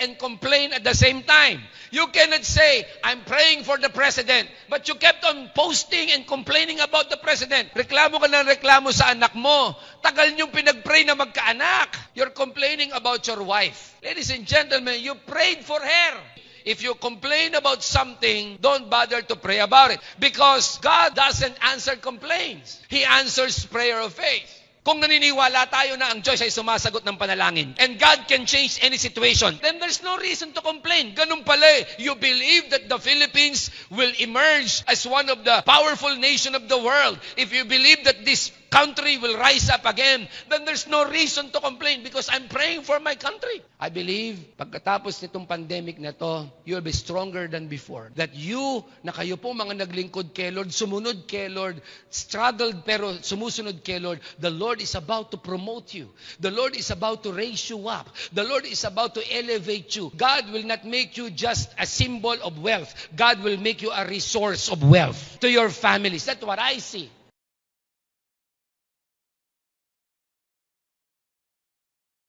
and complain at the same time. You cannot say, I'm praying for the president, but you kept on posting and complaining about the president. Reklamo ka ng reklamo sa anak mo. Tagal niyong pinag-pray na magkaanak. You're complaining about your wife. Ladies and gentlemen, you prayed for her. If you complain about something, don't bother to pray about it. Because God doesn't answer complaints. He answers prayer of faith. Kung naniniwala tayo na ang Diyos ay sumasagot ng panalangin, and God can change any situation, then there's no reason to complain. Ganun pala you believe that the Philippines will emerge as one of the powerful nation of the world. If you believe that this country will rise up again, then there's no reason to complain because I'm praying for my country. I believe, pagkatapos nitong pandemic na to, you'll be stronger than before. That you, na kayo po mga naglingkod kay Lord, sumunod kay Lord, struggled pero sumusunod kay Lord, the Lord is about to promote you. The Lord is about to raise you up. The Lord is about to elevate you. God will not make you just a symbol of wealth. God will make you a resource of wealth to your families. That's what I see.